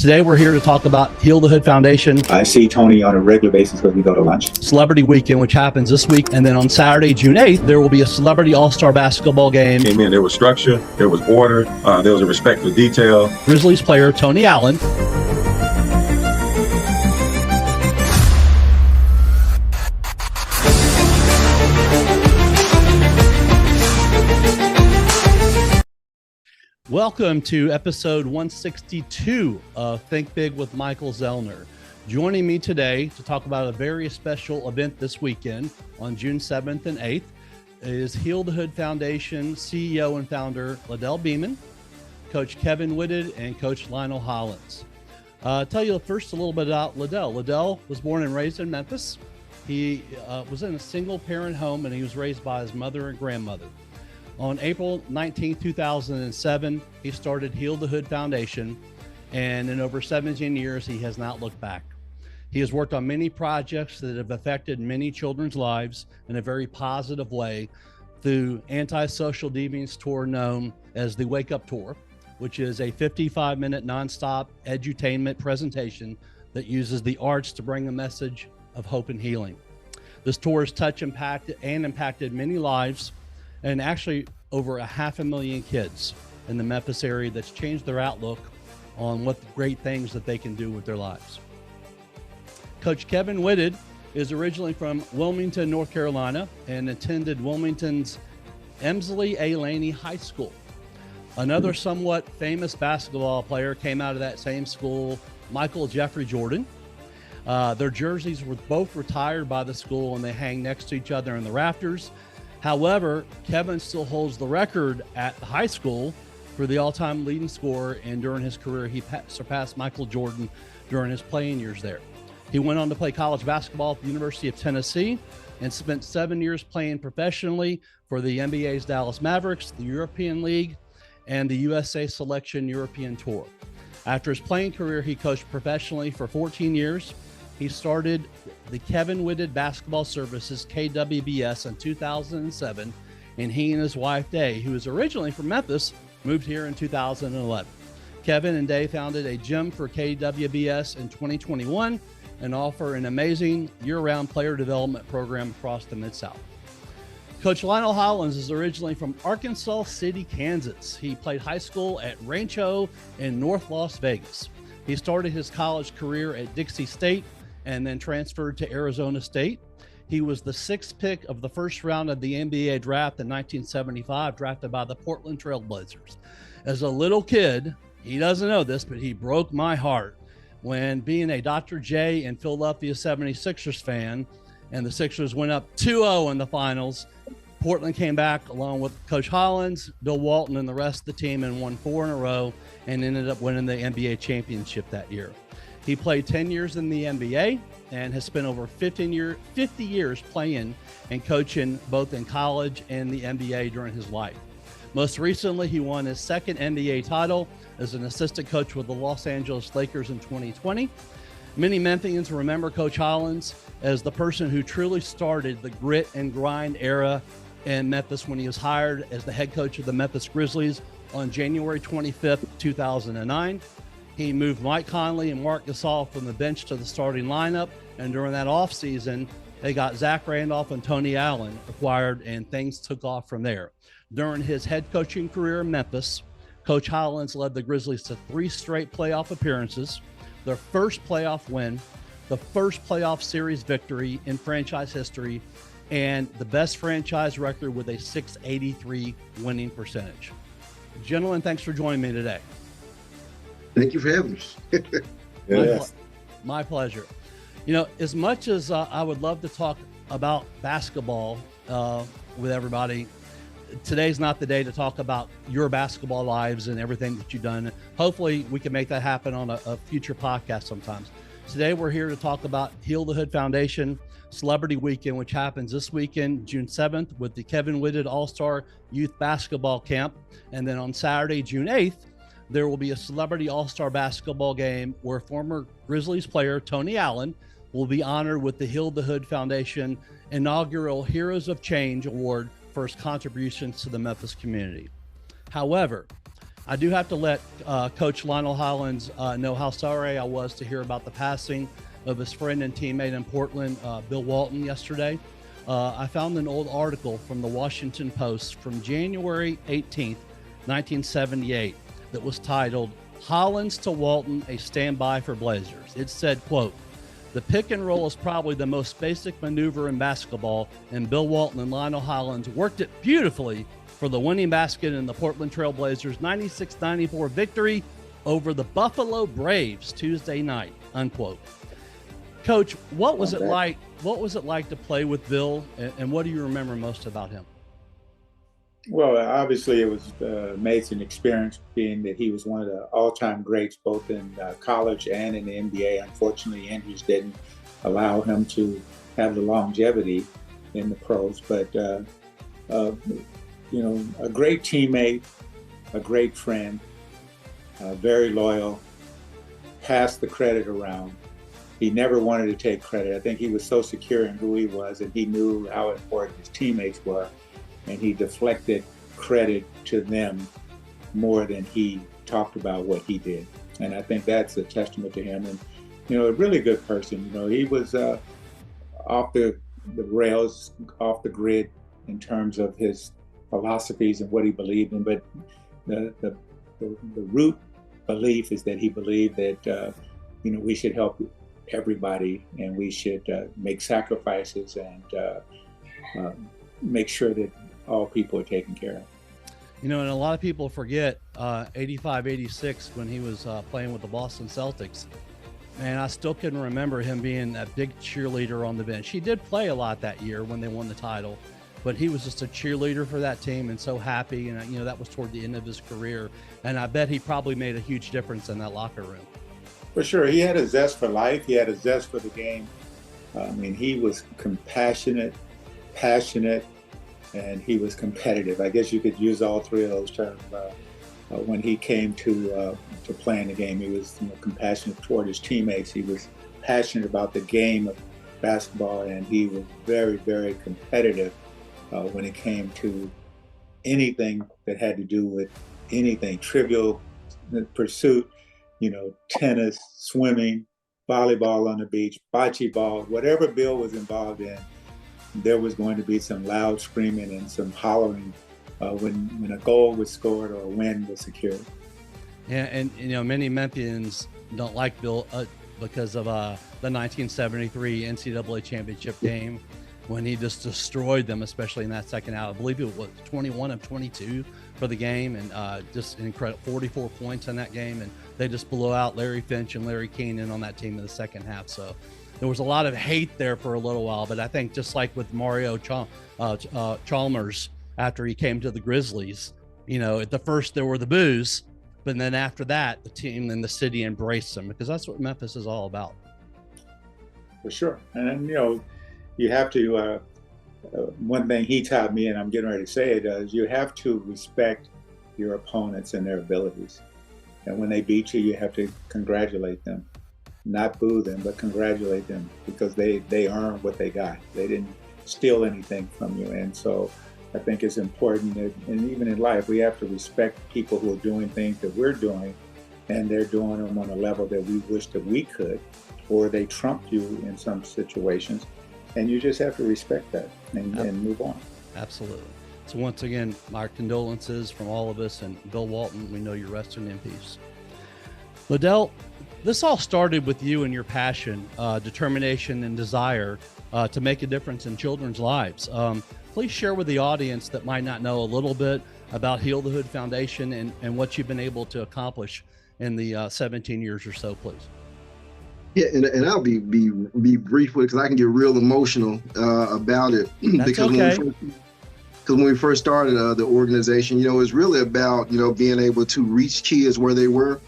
Today, we're here to talk about Heal the Hood Foundation. I see Tony on a regular basis when we go to lunch. Celebrity Weekend, which happens this week. And then on Saturday, June 8th, there will be a Celebrity All-Star basketball game. Came in, there was structure, there was order, there was a respect for detail. Grizzlies player Tony Allen. Welcome to episode 162 of Think Big with Michael Zellner. Joining me today to talk about a very special event this weekend on June 7th and 8th is Heal the Hood Foundation CEO and founder LaDell Beamon, Coach Kevin Whitted, and Coach Lionel Hollins. I'll tell you first a little bit about LaDell. LaDell was born and raised in Memphis. He was in a single parent home and he was raised by his mother and grandmother. On April 19, 2007, he started Heal the Hood Foundation, and in over 17 years, he has not looked back. He has worked on many projects that have affected many children's lives in a very positive way through anti-social deviance tour known as the Wake Up Tour, which is a 55-minute nonstop edutainment presentation that uses the arts to bring a message of hope and healing. This tour has impacted many lives, and actually over 500,000 kids in the Memphis area that's changed their outlook on what the great things that they can do with their lives. Coach Kevin Whitted is originally from Wilmington, North Carolina, and attended Wilmington's Emsley A. Laney High School. Another somewhat famous basketball player came out of that same school, Michael Jeffrey Jordan. Their jerseys were both retired by the school and they hang next to each other in the rafters. However, Kevin still holds the record at the high school for the all-time leading scorer, and during his career, he surpassed Michael Jordan during his playing years there. He went on to play college basketball at the University of Tennessee and spent 7 years playing professionally for the NBA's Dallas Mavericks, the European League, and the USA Selection European Tour. After his playing career, he coached professionally for 14 years. He started the Kevin Whitted Basketball Services, KWBS, in 2007, and he and his wife, Day, who is originally from Memphis, moved here in 2011. Kevin and Day founded a gym for KWBS in 2021 and offer an amazing year-round player development program across the Mid-South. Coach Lionel Hollins is originally from Arkansas City, Kansas. He played high school at Rancho in North Las Vegas. He started his college career at Dixie State and then transferred to Arizona State. He was the 6th pick of the first round of the NBA draft in 1975, drafted by the Portland Trail Blazers. As a little kid, he doesn't know this, but he broke my heart when, being a Dr. J and Philadelphia 76ers fan, and the Sixers went up 2-0 in the finals, Portland came back along with Coach Hollins, Bill Walton, and the rest of the team and won 4 in a row and ended up winning the NBA championship that year. He played 10 years in the NBA and has spent over 50 years playing and coaching both in college and the NBA during his life. Most recently, he won his 2nd NBA title as an assistant coach with the Los Angeles Lakers in 2020. Many Memphians remember Coach Hollins as the person who truly started the grit and grind era in Memphis when he was hired as the head coach of the Memphis Grizzlies on January 25th, 2009. He moved Mike Conley and Mark Gasol from the bench to the starting lineup, and during that offseason, they got Zach Randolph and Tony Allen acquired, and things took off from there. During his head coaching career in Memphis, Coach Hollins led the Grizzlies to 3 straight playoff appearances, their first playoff win, the first playoff series victory in franchise history, and the best franchise record with a .683 winning percentage. Gentlemen, thanks for joining me today. Thank you for having us. Yes. My pleasure. You know, as much as I would love to talk about basketball with everybody, today's not the day to talk about your basketball lives and everything that you've done. Hopefully we can make that happen on a future podcast sometimes. Today we're here to talk about Heal the Hood Foundation Celebrity Weekend, which happens this weekend, June 7th, with the Kevin Whitted All-Star Youth Basketball Camp. And then on Saturday, June 8th, there will be a Celebrity All-Star Basketball game where former Grizzlies player Tony Allen will be honored with the Heal the Hood Foundation inaugural Heroes of Change Award for his contributions to the Memphis community. However, I do have to let Coach Lionel Hollins know how sorry I was to hear about the passing of his friend and teammate in Portland, Bill Walton, yesterday. I found an old article from the Washington Post from January 18th, 1978, that was titled, "Hollins to Walton, a Standby for Blazers." It said, quote, "The pick and roll is probably the most basic maneuver in basketball, and Bill Walton and Lionel Hollins worked it beautifully for the winning basket in the Portland Trail Blazers' 96-94 victory over the Buffalo Braves Tuesday night," unquote. Coach, what was it like? What was it like to play with Bill, and what do you remember most about him? Well, obviously, it was an amazing experience, being that he was one of the all-time greats, both in college and in the NBA. Unfortunately, injuries didn't allow him to have the longevity in the pros. But a great teammate, a great friend, very loyal, passed the credit around. He never wanted to take credit. I think he was so secure in who he was, and he knew how important his teammates were, and he deflected credit to them more than he talked about what he did. And I think that's a testament to him. And, a really good person. He was off the rails, off the grid in terms of his philosophies and what he believed in. But the root belief is that he believed that, we should help everybody, and we should make sacrifices and make sure that all people are taken care of. And a lot of people forget 85-86 when he was playing with the Boston Celtics. And I still can remember him being a big cheerleader on the bench. He did play a lot that year when they won the title, but he was just a cheerleader for that team and so happy. And, that was toward the end of his career. And I bet he probably made a huge difference in that locker room. For sure. He had a zest for life. He had a zest for the game. He was compassionate, passionate, and he was competitive. I guess you could use all three of those terms. When he came to playing the game, he was compassionate toward his teammates. He was passionate about the game of basketball, and he was very, very competitive when it came to anything that had to do with anything, trivial pursuit, tennis, swimming, volleyball on the beach, bocce ball, whatever Bill was involved in, there was going to be some loud screaming and some hollering when a goal was scored or a win was secured. Yeah, and many Memphians don't like Bill because of the 1973 NCAA championship game when he just destroyed them, especially in that second half. I believe it was 21 of 22 for the game, and just an incredible 44 points in that game, and they just blew out Larry Finch and Larry Keenan on that team in the second half. So there was a lot of hate there for a little while, but I think just like with Mario Chalmers after he came to the Grizzlies, at the first there were the boos, but then after that, the team and the city embraced him, because that's what Memphis is all about. For sure. And, you have to, one thing he taught me, and I'm getting ready to say it, is you have to respect your opponents and their abilities. And when they beat you, you have to congratulate them. Not boo them, but congratulate them, because they earned what they got. They didn't steal anything from you. And so I think it's important that, and even in life, we have to respect people who are doing things that we're doing, and they're doing them on a level that we wish that we could, or they trumped you in some situations. And you just have to respect that and move on. Absolutely. So once again, my condolences from all of us, and Bill Walton, we know you're resting in peace. LaDell, this all started with you and your passion, determination, and desire to make a difference in children's lives. Please share with the audience that might not know a little bit about Heal the Hood Foundation and what you've been able to accomplish in the 17 years or so, please. Yeah, and I'll be brief with it, because I can get real emotional about it. That's because okay. When we first started the organization, it was really about, being able to reach kids where they were.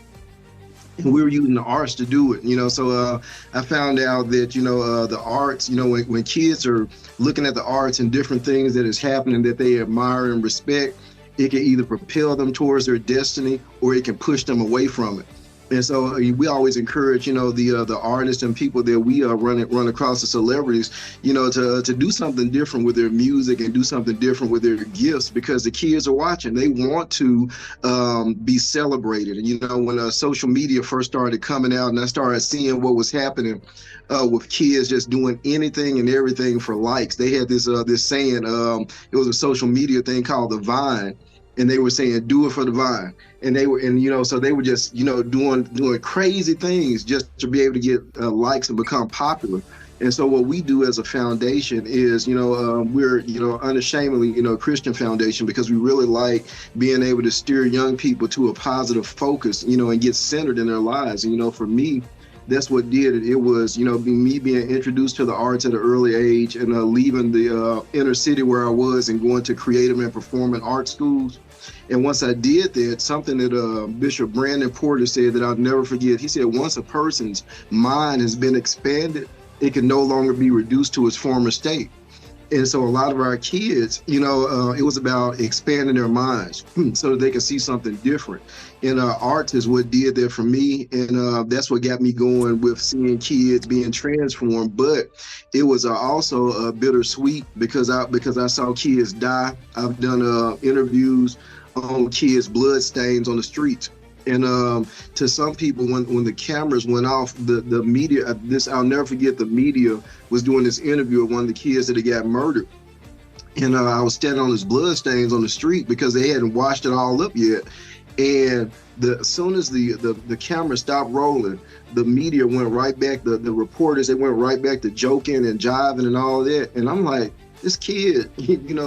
And we were using the arts to do it, so I found out that, the arts, when kids are looking at the arts and different things that is happening that they admire and respect, it can either propel them towards their destiny, or it can push them away from it. And so we always encourage, the artists and people that we run across, the celebrities, to do something different with their music and do something different with their gifts, because the kids are watching. They want to be celebrated. And when social media first started coming out, and I started seeing what was happening with kids just doing anything and everything for likes, they had this saying. It was a social media thing called the Vine. And they were saying, do it for the Vine. And so they were just, doing crazy things just to be able to get likes and become popular. And so what we do as a foundation is, we're, unashamedly, a Christian foundation, because we really like being able to steer young people to a positive focus, and get centered in their lives. And, for me, that's what did it. It was, me being introduced to the arts at an early age, and leaving the inner city where I was and going to creative and performing art schools. And once I did that, something that Bishop Brandon Porter said that I'll never forget, he said, once a person's mind has been expanded, it can no longer be reduced to its former state. And so a lot of our kids, it was about expanding their minds so that they can see something different. And arts is what did that for me. And that's what got me going with seeing kids being transformed. But it was also bittersweet because I saw kids die. I've done interviews on kids' blood stains on the streets. And to some people, when the cameras went off, the media, I'll never forget, the media was doing this interview of one of the kids that had got murdered. And I was standing on his blood stains on the street because they hadn't washed it all up yet. And as soon as the camera stopped rolling, the media went right back, the reporters, they went right back to joking and jiving and all of that. And I'm like, this kid,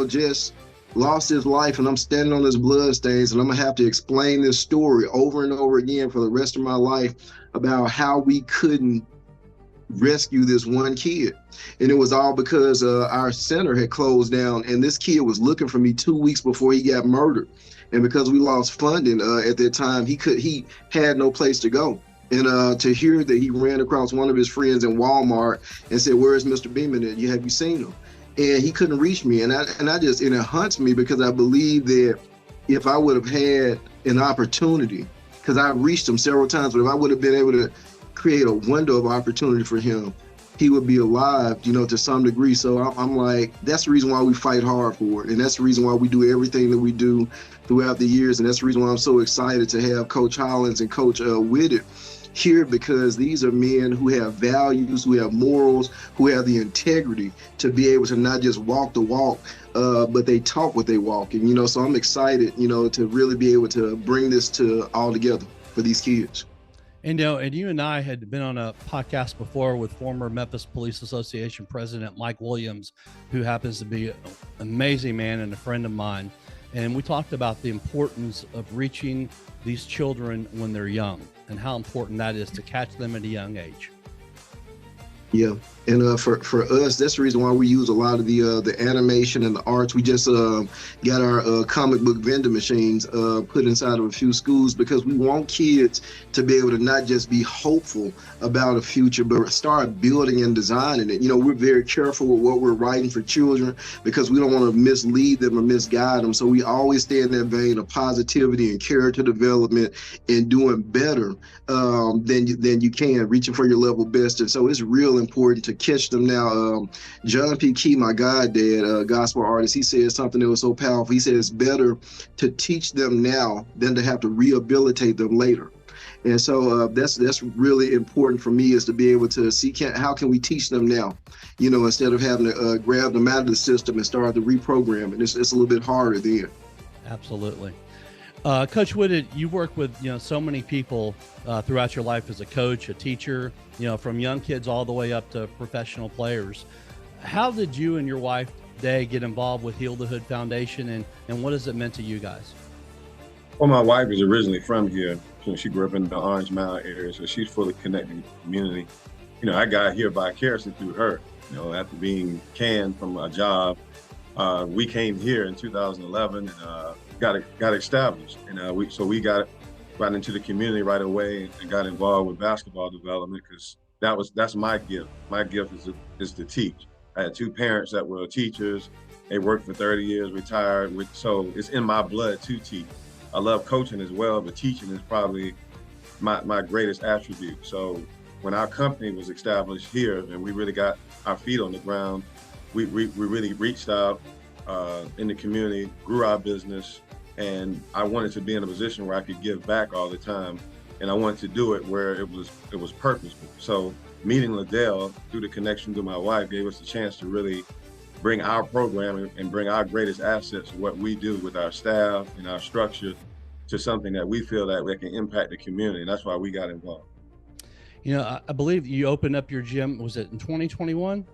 just lost his life, and I'm standing on his blood stains, and I'm gonna have to explain this story over and over again for the rest of my life about how we couldn't rescue this one kid. And it was all because our center had closed down, and this kid was looking for me 2 weeks before he got murdered. And because we lost funding at that time, he had no place to go. And to hear that he ran across one of his friends in Walmart and said, "Where is Mr. Beamon at? Have you seen him?" And he couldn't reach me. And it haunts me, because I believe that if I would have had an opportunity, because I reached him several times, but if I would have been able to create a window of opportunity for him, he would be alive, to some degree. So I'm like, that's the reason why we fight hard for it. And that's the reason why we do everything that we do throughout the years. And that's the reason why I'm so excited to have Coach Hollins and Coach Whitted here, because these are men who have values, who have morals, who have the integrity to be able to not just walk the walk, but they talk what they walk. And, so I'm excited, to really be able to bring this all together for these kids. And, and you and I had been on a podcast before with former Memphis Police Association President Mike Williams, who happens to be an amazing man and a friend of mine. And we talked about the importance of reaching these children when they're young, and how important that is to catch them at a young age. Yeah, and for us, that's the reason why we use a lot of the animation and the arts. We just got our comic book vending machines put inside of a few schools, because we want kids to be able to not just be hopeful about a future, but start building and designing it. We're very careful with what we're writing for children, because we don't want to mislead them or misguide them. So we always stay in that vein of positivity and character development and doing better than you can, reaching for your level best. And so it's real important to catch them now. John P. Key, my goddad, gospel artist, he said something that was so powerful. He said it's better to teach them now than to have to rehabilitate them later. And so that's really important for me, is to be able to see how can we teach them now, instead of having to grab them out of the system and start to reprogram it. It's a little bit harder then. Absolutely. Coach Whitted, you work with so many people throughout your life as a coach, a teacher, from young kids all the way up to professional players. How did you and your wife, Day, get involved with Heal the Hood Foundation, and what has it meant to you guys? Well, my wife is originally from here. So she grew up in the Orange Mountain area, so she's fully connected with the community. I got here vicariously through her. After being canned from a job, we came here in 2011 and got established, and we got into the community right away and got involved with basketball development, because that's my gift. My gift is to teach. I had two parents that were teachers. They worked for 30 years, retired. So it's in my blood to teach. I love coaching as well, but teaching is probably my greatest attribute. So when our company was established here and we really got our feet on the ground, we really reached out in the community, grew our business, and I wanted to be in a position where I could give back all the time, and I wanted to do it where it was purposeful. So meeting LaDell through the connection to my wife gave us a chance to really bring our program and bring our greatest assets, what we do with our staff and our structure, to something that we feel that we can impact the community. And that's why we got involved. You know, I believe you opened up your gym, was it in 2021?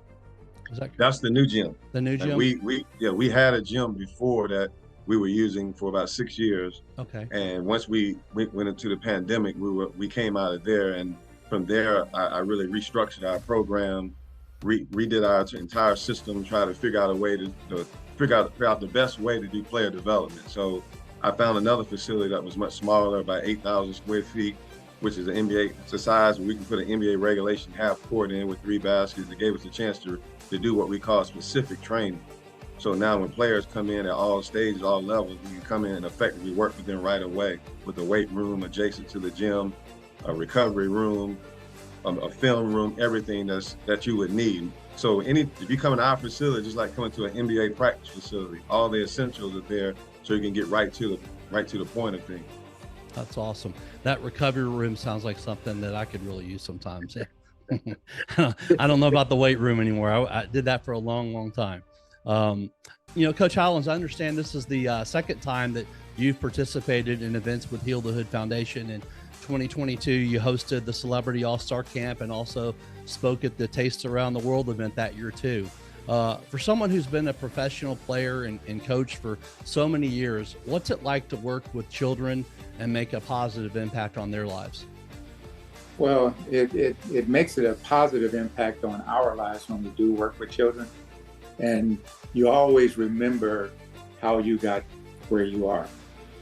That's the new gym. The new gym? We had a gym before that we were using for about 6 years. Okay. And once we went into the pandemic, we came out of there, and from there, I really restructured our program, redid our entire system, try to figure out a way to figure out the best way to do player development. So I found another facility that was much smaller, about 8,000 square feet, which is an NBA, it's a size where we can put an NBA regulation half court in with 3 baskets. It gave us a chance to do what we call specific training. So now when players come in at all stages, all levels, we can come in and effectively work with them right away with a weight room adjacent to the gym, a recovery room, a film room, everything that you would need. So if you come in our facility, just like coming to an NBA practice facility, all the essentials are there so you can get right to the point of things. That's awesome. That recovery room sounds like something that I could really use sometimes. I don't know about the weight room anymore. I did that for a long, long time. You know, Coach Hollins, I understand this is the second time that you've participated in events with Heal the Hood Foundation. In 2022, you hosted the Celebrity All-Star Camp and also spoke at the Taste Around the World event that year too. For someone who's been a professional player and coach for so many years, what's it like to work with children and make a positive impact on their lives? Well, it makes it a positive impact on our lives when we do work with children. And you always remember how you got where you are.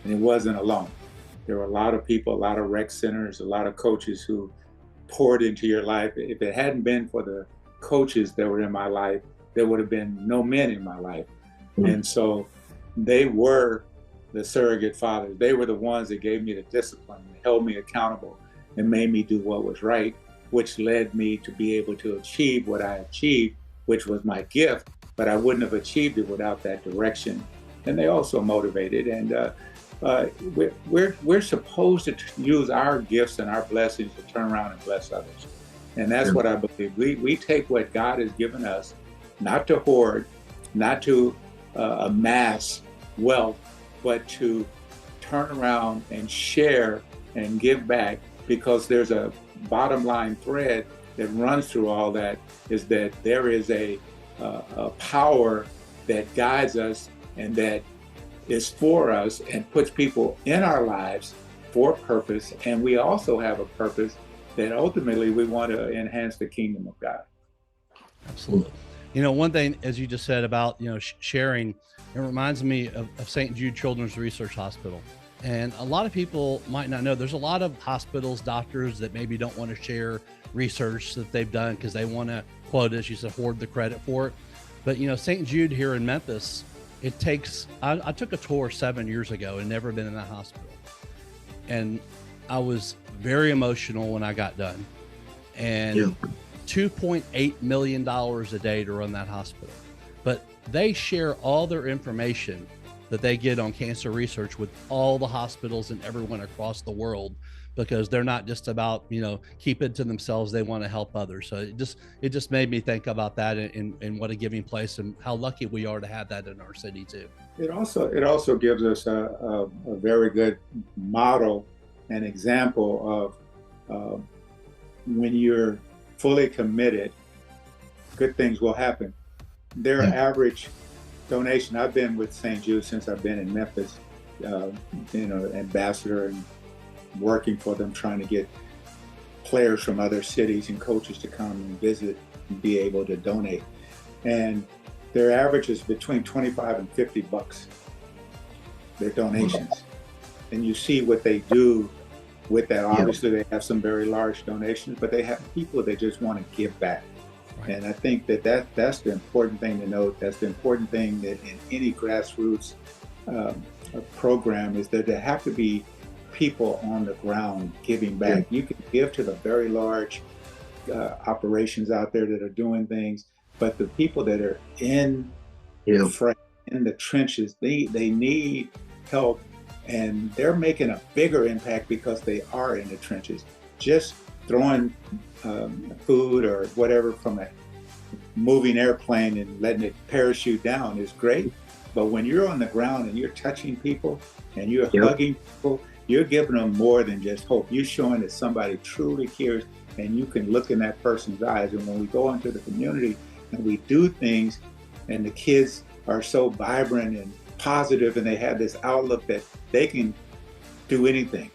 And it wasn't alone. There were a lot of people, a lot of rec centers, a lot of coaches who poured into your life. If it hadn't been for the coaches that were in my life, there would have been no men in my life. Mm-hmm. And so they were the surrogate fathers. They were the ones that gave me the discipline, that held me accountable, and made me do what was right, which led me to be able to achieve what I achieved, which was my gift, but I wouldn't have achieved it without that direction. And they also motivated. And we're supposed to use our gifts and our blessings to turn around and bless others. And that's what I believe. We take what God has given us, not to hoard, not to amass wealth, but to turn around and share and give back, because there's a bottom line thread that runs through all that, is that there is a power that guides us and that is for us and puts people in our lives for purpose. And we also have a purpose that ultimately we want to enhance the kingdom of God. Absolutely. You know, one thing, as you just said about, you know, sharing, it reminds me of St. Jude Children's Research Hospital. And a lot of people might not know, there's a lot of hospitals, doctors that maybe don't want to share research that they've done because they want to, quote, as you said, hoard the credit for it. But, you know, St. Jude here in Memphis, it takes, I took a tour 7 years ago and never been in that hospital. And I was very emotional when I got done. And $2.8 million a day to run that hospital. But they share all their information that they get on cancer research with all the hospitals and everyone across the world, because they're not just about, you know, keep it to themselves. They want to help others. So it just made me think about that and what a giving place and how lucky we are to have that in our city too. It also gives us a very good model and example of when you're fully committed, good things will happen. Their average donation, I've been with St. Jude since I've been in Memphis, you know, ambassador and working for them, trying to get players from other cities and coaches to come and visit and be able to donate. And their average is between $25 and $50, their donations. And you see what they do with that. Obviously, they have some very large donations, but they have people that just want to give back. Right. And I think that's the important thing to note. That's the important thing that in any grassroots program, is that there have to be people on the ground giving back. You can give to the very large operations out there that are doing things, but the people that are in the fray, in the trenches, they need help, and they're making a bigger impact because they are in the trenches. Just throwing food or whatever from a moving airplane and letting it parachute down is great, but when you're on the ground and you're touching people and you're hugging people, you're giving them more than just hope. You're showing that somebody truly cares, and you can look in that person's eyes. And when we go into the community and we do things, and the kids are so vibrant and positive, and they have this outlook that they can do anything.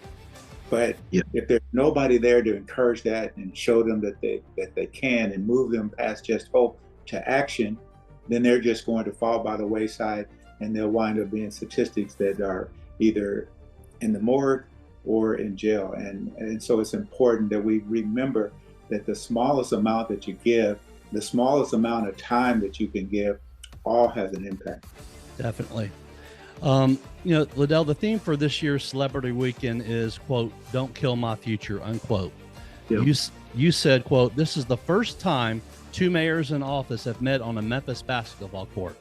But if there's nobody there to encourage that and show them that they can, and move them past just hope to action, then they're just going to fall by the wayside, and they'll wind up being statistics that are either in the morgue or in jail. And so it's important that we remember that the smallest amount that you give, the smallest amount of time that you can give, all has an impact. Definitely. LaDell, the theme for this year's Celebrity Weekend is, quote, "Don't kill my future," unquote. You said, quote, "This is the first time two mayors in office have met on a Memphis basketball court.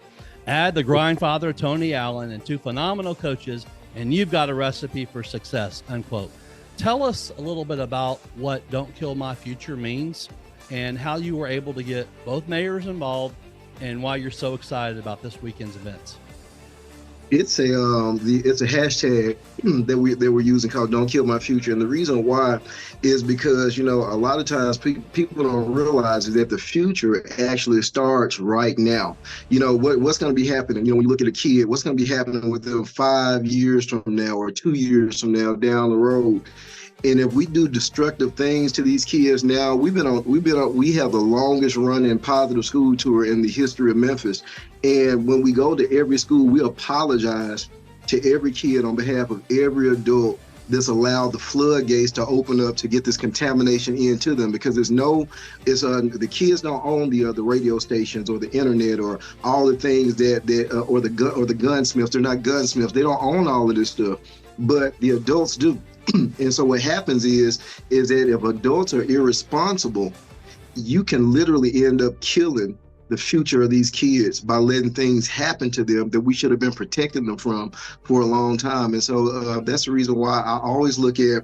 Add the grindfather Tony Allen and two phenomenal coaches, and you've got a recipe for success," unquote. Tell us a little bit about what "Don't Kill My Future" means, and how you were able to get both mayors involved, and why you're so excited about this weekend's events. It's a hashtag that we're using called "Don't Kill My Future," and the reason why is because a lot of times people don't realize is that the future actually starts right now. What's going to be happening. When you look at a kid, what's going to be happening with them 5 years from now or 2 years from now down the road. And if we do destructive things to these kids now, we have the longest running positive school tour in the history of Memphis. And when we go to every school, we apologize to every kid on behalf of every adult that's allowed the floodgates to open up to get this contamination into them, because the kids don't own the radio stations or the internet or all the things or the gunsmiths. They're not gunsmiths. They don't own all of this stuff, but the adults do. And so what happens is that if adults are irresponsible, you can literally end up killing the future of these kids by letting things happen to them that we should have been protecting them from for a long time. And so that's the reason why I always look at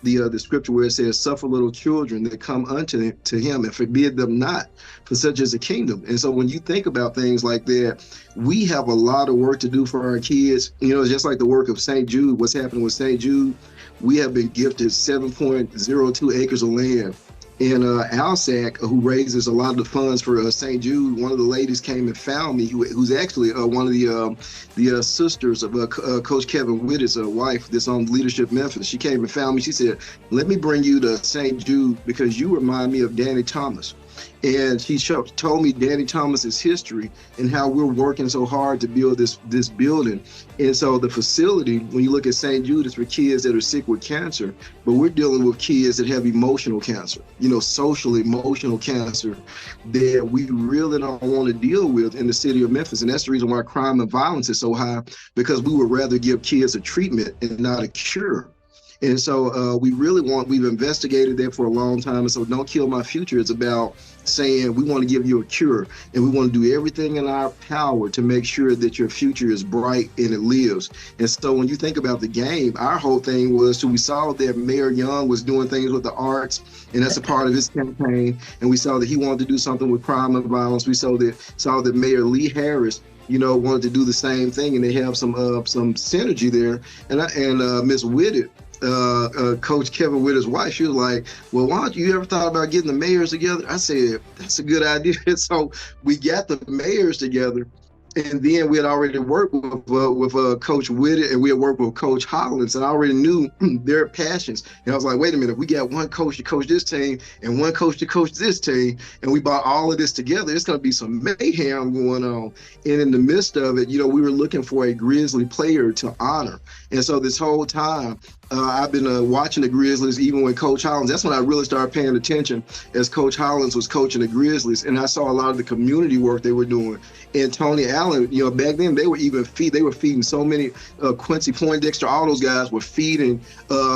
the scripture where it says, "Suffer little children that come unto him, and forbid them not, for such is the kingdom." And so when you think about things like that, we have a lot of work to do for our kids. Just like the work of St. Jude, what's happening with St. Jude, we have been gifted 7.02 acres of land. And Alsac, who raises a lot of the funds for St. Jude, one of the ladies came and found me, who's actually one of the sisters of Coach Kevin Whitted's wife that's on Leadership Memphis. She came and found me. She said, "Let me bring you to St. Jude because you remind me of Danny Thomas." And she told me Danny Thomas's history and how we're working so hard to build this building. And so the facility, when you look at St. Jude, is for kids that are sick with cancer, but we're dealing with kids that have emotional cancer, social emotional cancer that we really don't want to deal with in the city of Memphis. And that's the reason why crime and violence is so high, because we would rather give kids a treatment and not a cure. And so we've investigated that for a long time. And so "Don't Kill My Future" is about saying we want to give you a cure, and we want to do everything in our power to make sure that your future is bright and it lives. And so when you think about the game, our whole thing was we saw that Mayor Young was doing things with the arts, and that's a part of his campaign. And we saw that he wanted to do something with crime and violence. We saw that Mayor Lee Harris wanted to do the same thing, and they have some synergy there. And Miss Whitted, Coach Kevin Whitted's wife, she was like, "Well, why don't you ever thought about getting the mayors together?" I said, "That's a good idea." So we got the mayors together, and then we had already worked with Coach Whitted, and we had worked with Coach Hollins, and I already knew their passions. And I was like, wait a minute, if we got one coach to coach this team and one coach to coach this team, and we brought all of this together, it's going to be some mayhem going on. And in the midst of it, we were looking for a Grizzly player to honor. And so this whole time, I've been watching the Grizzlies, even when Coach Hollins, that's when I really started paying attention as Coach Hollins was coaching the Grizzlies. And I saw a lot of the community work they were doing. And Tony Allen, you know, back then they were feeding so many, Quincy Poindexter, all those guys were feeding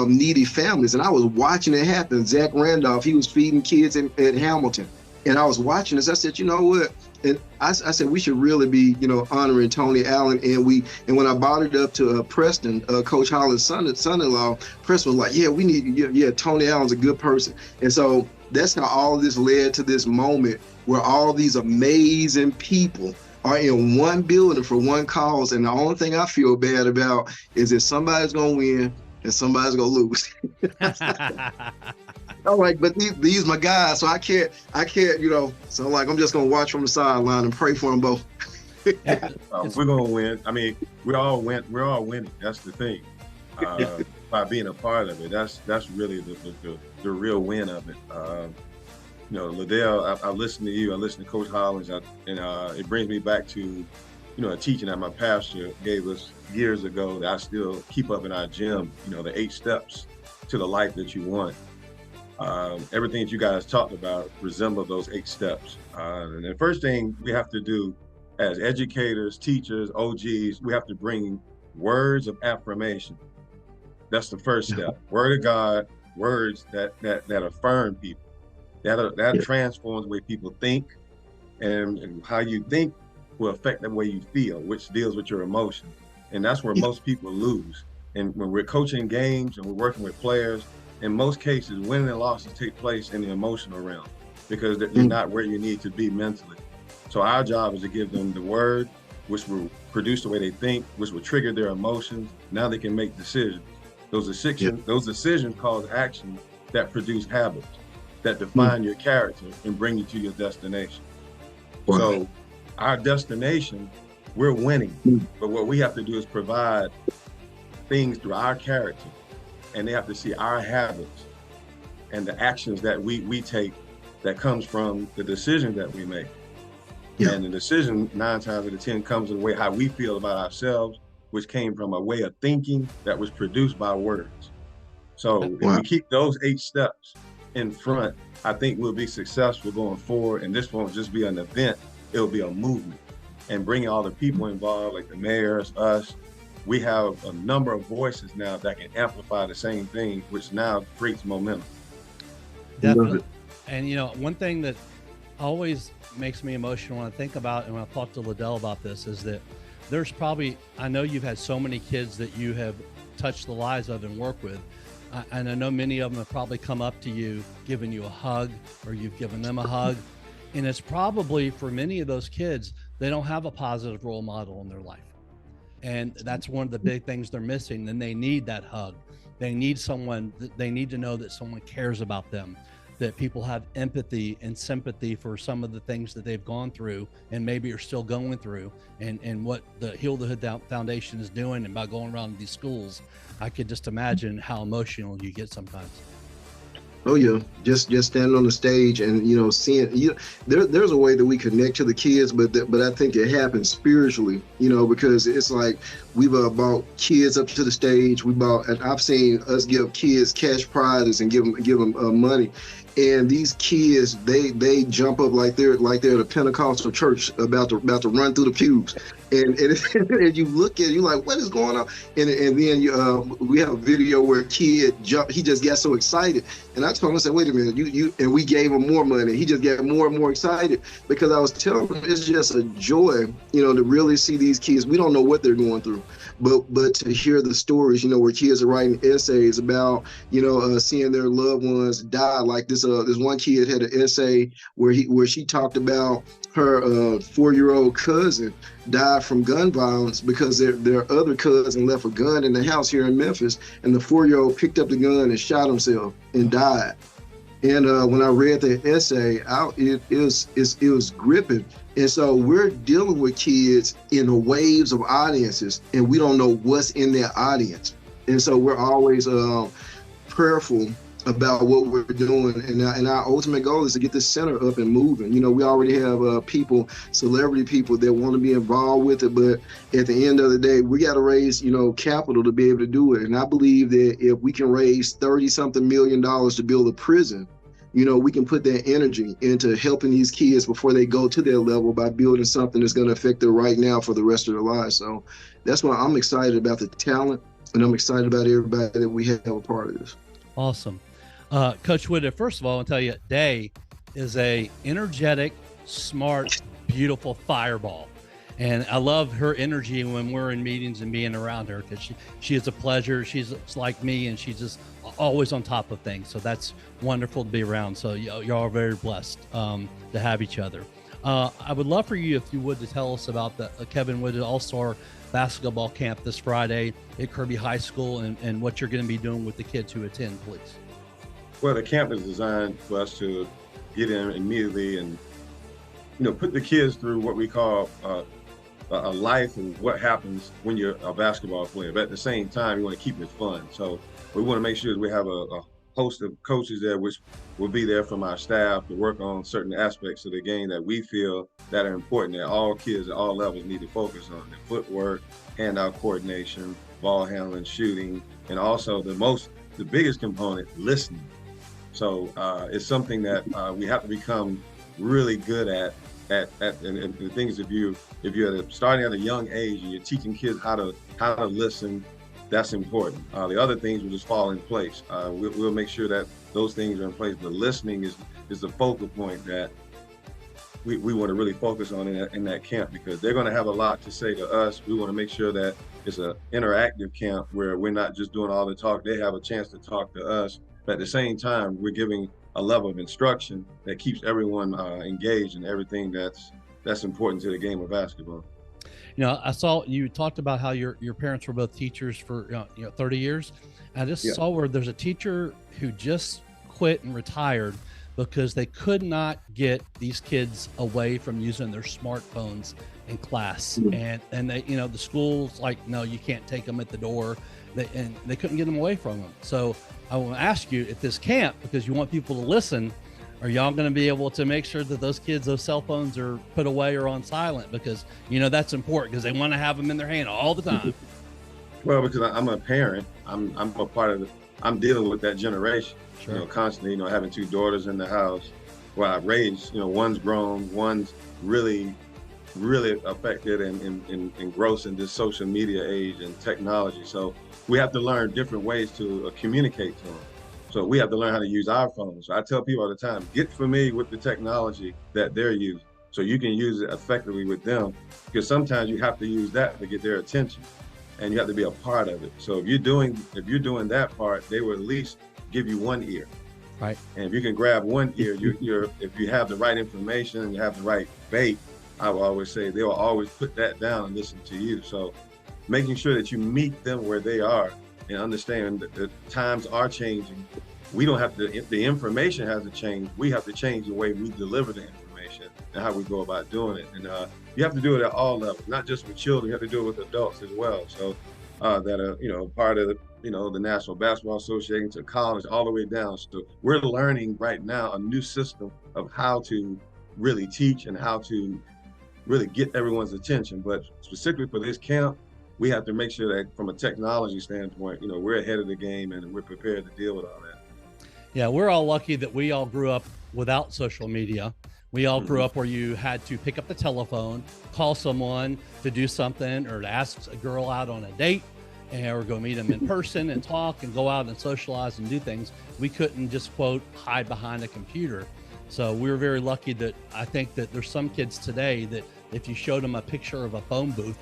needy families. And I was watching it happen. Zach Randolph, he was feeding kids at Hamilton. And I was watching this. I said, you know what? And I said, we should really be, you know, honoring Tony Allen. And when I brought it up to Preston, Coach Hollins' son-in-law, Preston was like, yeah, Tony Allen's a good person. And so that's how all of this led to this moment where all these amazing people are in one building for one cause. And the only thing I feel bad about is that somebody's going to win and somebody's going to lose. I'm like, but these my guys, so I can't, you know, so like, I'm just going to watch from the sideline and pray for them both. We're going to win. I mean, we're all winning. That's the thing. By being a part of it, that's really the real win of it. You know, LaDell, I listen to you, I listen to Coach Hollins, and it brings me back to, you know, a teaching that my pastor gave us years ago that I still keep up in our gym, you know, the 8 steps to the life that you want. Everything that you guys talked about resemble those 8 steps. And the first thing we have to do as educators, teachers, OGs, we have to bring words of affirmation. That's the first step. Word of God, words that affirm people. That transforms the way people think, and how you think will affect the way you feel, which deals with your emotions. And that's where most people lose. And when we're coaching games and we're working with players, in most cases, winning and losses take place in the emotional realm because they're not where you need to be mentally. So our job is to give them the word, which will produce the way they think, which will trigger their emotions. Now they can make decisions. Those decisions cause actions that produce habits that define your character and bring you to your destination. Wow. So our destination, we're winning, but what we have to do is provide things through our character, and they have to see our habits and the actions that we take that comes from the decisions that we make. Yeah. And the decision 9 times out of 10 comes in the way how we feel about ourselves, which came from a way of thinking that was produced by words. So if we keep those 8 steps in front, I think we'll be successful going forward. And this won't just be an event, it'll be a movement. And bringing all the people involved, like the mayors, us, we have a number of voices now that can amplify the same thing, which now creates momentum. Definitely. And, you know, one thing that always makes me emotional when I think about, and when I talk to LaDell about this, is that there's probably, I know you've had so many kids that you have touched the lives of and worked with. And I know many of them have probably come up to you, given you a hug, or you've given them a hug. And it's probably for many of those kids, they don't have a positive role model in their life. And that's one of the big things they're missing. And they need that hug. They need someone, they need to know that someone cares about them, that people have empathy and sympathy for some of the things that they've gone through and maybe are still going through, and what the Heal the Hood Foundation is doing. And by going around these schools, I could just imagine how emotional you get sometimes. Oh yeah, just standing on the stage and, you know, seeing, you know, there's a way that we connect to the kids, but I think it happens spiritually, you know, because it's like we've brought kids up to the stage. And I've seen us give kids cash prizes and give them money. And these kids, they jump up like they're at a Pentecostal church about to run through the pews, and you look at it, you're like, what is going on? And then we have a video where a kid jumped. He just got so excited, and I told him, I said, wait a minute, and we gave him more money. He just got more and more excited because I was telling him it's just a joy, you know, to really see these kids. We don't know what they're going through, but to hear the stories, you know, where kids are writing essays about, you know, seeing their loved ones die. Like this one kid had an essay where she talked about her 4-year-old cousin died from gun violence because their other cousin left a gun in the house here in Memphis, and the 4-year-old picked up the gun and shot himself and died. And when I read the essay, it was gripping. And so we're dealing with kids in waves of audiences, and we don't know what's in their audience. And so we're always prayerful about what we're doing, and our ultimate goal is to get this center up and moving. You know, we already have celebrity people that want to be involved with it, but at the end of the day, we got to raise, you know, capital to be able to do it. And I believe that if we can raise $30-something million to build a prison, we can put that energy into helping these kids before they go to their level by building something that's going to affect them right now for the rest of their lives. So that's why I'm excited about the talent, and I'm excited about everybody that we have a part of this. Awesome. Coach Whitted, first of all, I'll tell you, Day is a energetic, smart, beautiful fireball. And I love her energy when we're in meetings and being around her, because she is a pleasure. She's like me, and she's just always on top of things. So that's wonderful to be around. So y'all are very blessed to have each other. I would love for you, if you would, to tell us about the Kevin Whitted All-Star Basketball Camp this Friday at Kirby High School, and what you're going to be doing with the kids who attend, please. Well, the camp is designed for us to get in immediately and, put the kids through what we call a life and what happens when you're a basketball player. But at the same time, you want to keep it fun. So we want to make sure that we have a host of coaches there, which will be there from our staff to work on certain aspects of the game that we feel that are important, that all kids at all levels need to focus on: the footwork, handout coordination, ball handling, shooting, and also the biggest component, listening. So it's something that we have to become really good at and the things, if you're starting at a young age and you're teaching kids how to listen, that's important. The other things will just fall in place. We'll make sure that those things are in place. But listening is the focal point that we want to really focus on in that camp, because they're going to have a lot to say to us. We want to make sure that it's an interactive camp where we're not just doing all the talk. They have a chance to talk to us, but at the same time, we're giving a level of instruction that keeps everyone engaged in everything that's important to the game of basketball. I saw you talked about how your parents were both teachers for 30 years. I just saw where there's a teacher who just quit and retired because they could not get these kids away from using their smartphones in class. And they, the school's like, no, you can't take them at the door. And they couldn't get them away from them. So I want to ask you, at this camp, because you want people to listen, are y'all going to be able to make sure that those cell phones are put away or on silent? Because, that's important, because they want to have them in their hand all the time. Well, because I'm a parent, I'm a part of I'm dealing with that generation, sure. Constantly, having two daughters in the house. Well, I've raised, one's grown, one's really affected and engrossed in this social media age and technology. So we have to learn different ways to communicate to them. So we have to learn how to use our phones. So I tell people all the time, get familiar with the technology that they're using so you can use it effectively with them, because sometimes you have to use that to get their attention, and you have to be a part of it. So if you're doing that part, they will at least give you one ear. Right. And if you can grab one ear, if you have the right information and you have the right bait, I will always say they will always put that down and listen to you. So making sure that you meet them where they are and understand that the times are changing. We don't have to, the information has to change. We have to change the way we deliver the information and how we go about doing it. And you have to do it at all levels, not just with children. You have to do it with adults as well. So that are, part of the National Basketball Association to college, all the way down. So we're learning right now a new system of how to really teach and how to really get everyone's attention. But specifically for this camp, we have to make sure that from a technology standpoint, we're ahead of the game and we're prepared to deal with all that. Yeah, we're all lucky that we all grew up without social media. We all grew up where you had to pick up the telephone, call someone to do something, or to ask a girl out on a date, or go meet them in person and talk and go out and socialize and do things. We couldn't just, quote, hide behind a computer. So we were very lucky that I think that there's some kids today that if you showed them a picture of a phone booth,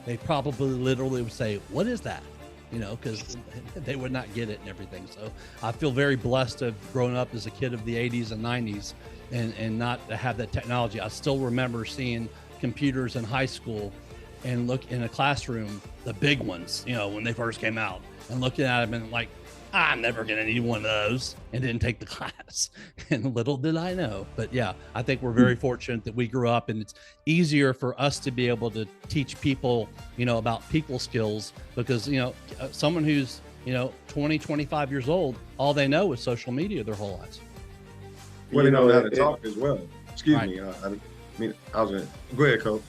they probably literally would say, what is that? Because they would not get it and everything. So I feel very blessed to have grown up as a kid of the 80s and 90s and not to have that technology. I still remember seeing computers in high school and look in a classroom, the big ones, when they first came out, and looking at them and like, I'm never going to need one of those, and didn't take the class. And little did I know. But yeah, I think we're very fortunate that we grew up, and it's easier for us to be able to teach people, about people skills, because, someone who's, 20, 25 years old, all they know is social media their whole lives. Well, they know how to talk as well. Excuse me. I was going to go ahead, Coach.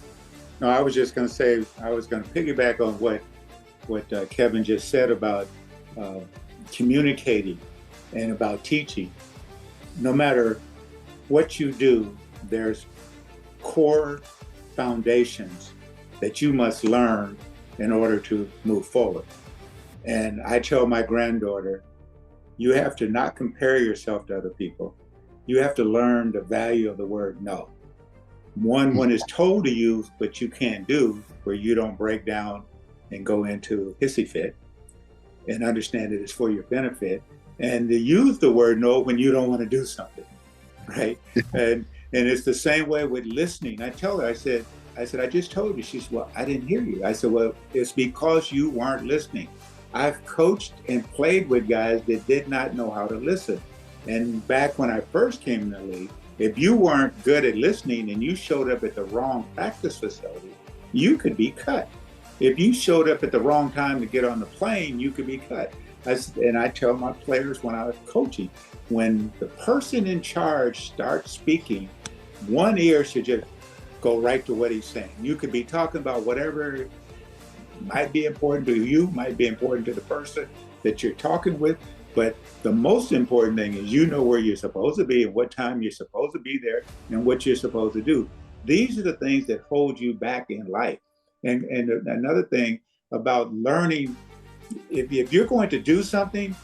No, I was just going to say, I was going to piggyback on what Kevin just said about communicating and about teaching. no matter what you do, there's core foundations that you must learn in order to move forward. And I tell my granddaughter, you have to not compare yourself to other people. You have to learn the value of the word no. One, when it's told to you, but you can't do, where you don't break down and go into hissy fit and understand that it's for your benefit. And to use the word no when you don't want to do something, right? And it's the same way with listening. I tell her, I said, I just told you. She said, well, I didn't hear you. I said, well, it's because you weren't listening. I've coached and played with guys that did not know how to listen. And back when I first came in the league, if you weren't good at listening and you showed up at the wrong practice facility, you could be cut. If you showed up at the wrong time to get on the plane, you could be cut. And I tell my players when I was coaching, when the person in charge starts speaking, one ear should just go right to what he's saying. You could be talking about whatever might be important to you, might be important to the person that you're talking with. But the most important thing is you know where you're supposed to be and what time you're supposed to be there and what you're supposed to do. These are the things that hold you back in life. And another thing about learning, if you're going to do something,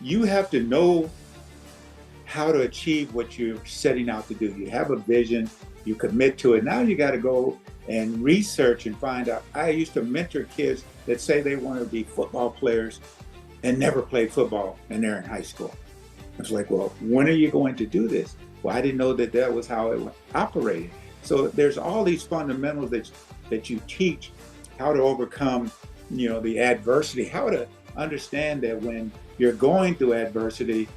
you have to know how to achieve what you're setting out to do. You have a vision, you commit to it. Now you got to go and research and find out. I used to mentor kids that say they want to be football players and never played football, and they're in high school. I was like, well, when are you going to do this? Well, I didn't know that was how it operated. So there's all these fundamentals that you teach, how to overcome, the adversity, how to understand that when you're going through adversity,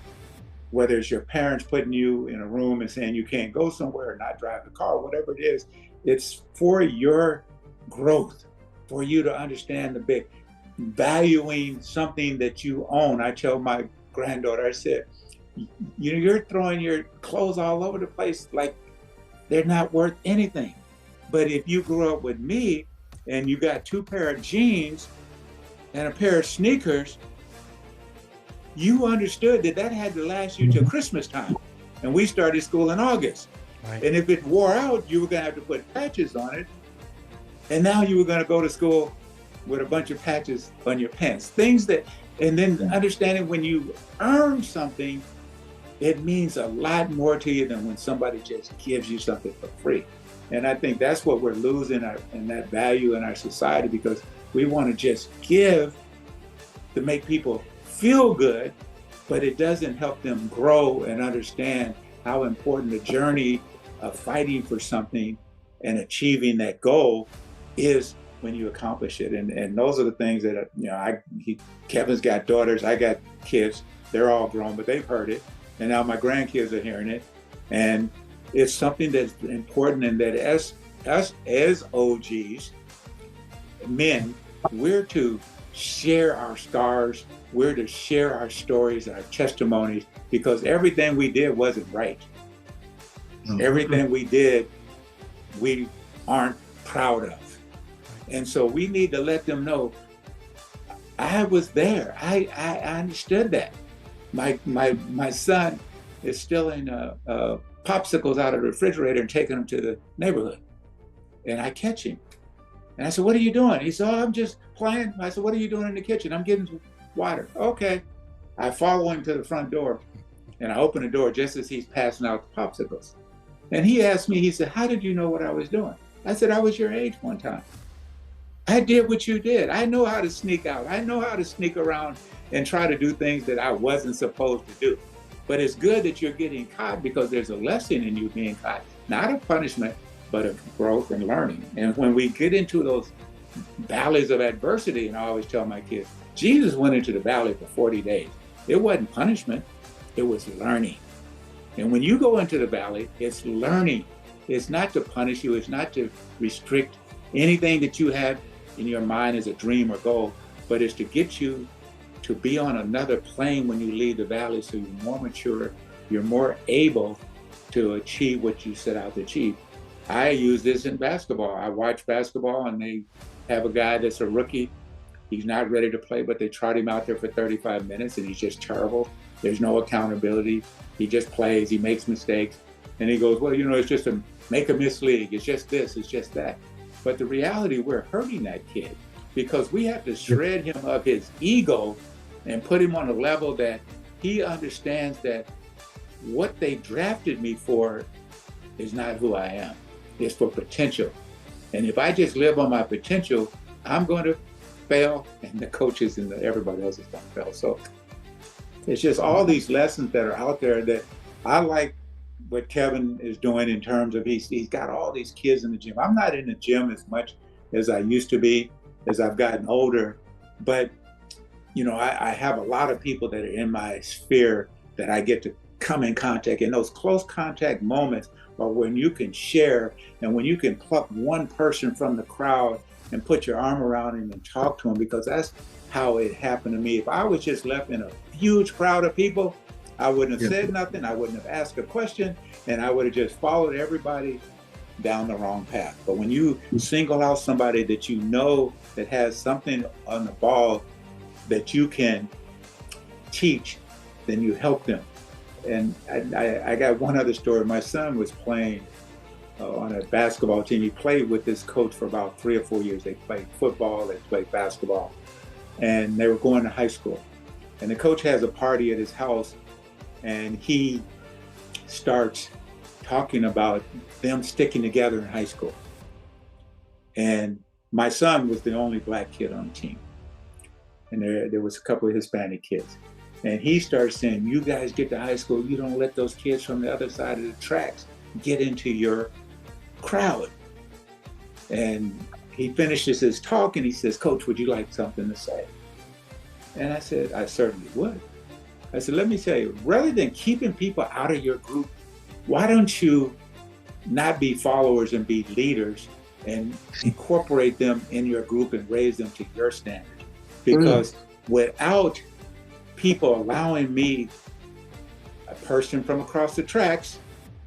whether it's your parents putting you in a room and saying you can't go somewhere or not drive the car, whatever it is, it's for your growth, for you to understand the big valuing something that you own. I tell my granddaughter, I said, you're throwing your clothes all over the place like they're not worth anything. But if you grew up with me and you got 2 pair of jeans and a pair of sneakers, you understood that had to last you till Christmas time. And we started school in August. Right. And if it wore out, you were gonna have to put patches on it. And now you were gonna go to school with a bunch of patches on your pants. Things that, and then understanding when you earn something, it means a lot more to you than when somebody just gives you something for free. And I think that's what we're losing in that value in our society, because we want to just give to make people feel good, but it doesn't help them grow and understand how important the journey of fighting for something and achieving that goal is when you accomplish it. And those are the things that, Kevin's got daughters, I got kids, they're all grown, but they've heard it. And now my grandkids are hearing it. And it's something that's important, and that as OGs, men, we're to share our scars, we're to share our stories, our testimonies, because everything we did wasn't right. Mm-hmm. Everything we did, we aren't proud of. And so we need to let them know, I was there. I understood that. My son is stealing popsicles out of the refrigerator and taking them to the neighborhood. And I catch him. And I said, what are you doing? He said, oh, I'm just playing. I said, what are you doing in the kitchen? I'm getting some water. Okay. I follow him to the front door, and I open the door just as he's passing out the popsicles. And he asked me, he said, how did you know what I was doing? I said, I was your age one time. I did what you did. I know how to sneak out. I know how to sneak around and try to do things that I wasn't supposed to do. But it's good that you're getting caught, because there's a lesson in you being caught, not a punishment, but of growth and learning. And when we get into those valleys of adversity, and I always tell my kids, Jesus went into the valley for 40 days. It wasn't punishment, it was learning. And when you go into the valley, it's learning. It's not to punish you, it's not to restrict anything that you have in your mind as a dream or goal, but it's to get you to be on another plane when you leave the valley, so you're more mature, you're more able to achieve what you set out to achieve. I use this in basketball. I watch basketball, and they have a guy that's a rookie. He's not ready to play, but they trot him out there for 35 minutes and he's just terrible. There's no accountability. He just plays, he makes mistakes. And he goes, well, you know, it's just a make a miss league. It's just this, it's just that. But the reality, we're hurting that kid because we have to shred him of his ego and put him on a level that he understands that what they drafted me for is not who I am. It's for potential. And if I just live on my potential, I'm going to fail, and the coaches and everybody else is going to fail. So it's just all these lessons that are out there that I like what Kevin is doing in terms of he's got all these kids in the gym. I'm not in the gym as much as I used to be as I've gotten older, but you know, I have a lot of people that are in my sphere that I get to come in contact, and those close contact moments are when you can share and when you can pluck one person from the crowd and put your arm around him and talk to him, because that's how it happened to me. If I was just left in a huge crowd of people, I wouldn't have said nothing, I wouldn't have asked a question, and I would have just followed everybody down the wrong path. But when you single out somebody that you know that has something on the ball that you can teach, then you help them. And I got one other story. My son was playing on a basketball team. He played with this coach for about 3 or 4 years. They played football, they played basketball, and they were going to high school. And the coach has a party at his house, and he starts talking about them sticking together in high school. And my son was the only black kid on the team. And there was a couple of Hispanic kids. And he starts saying, you guys get to high school, you don't let those kids from the other side of the tracks get into your crowd. And he finishes his talk and he says, Coach, would you like something to say? And I said, I certainly would. I said, let me tell you, rather than keeping people out of your group, why don't you not be followers and be leaders and incorporate them in your group and raise them to your standard? Because without people allowing me, a person from across the tracks,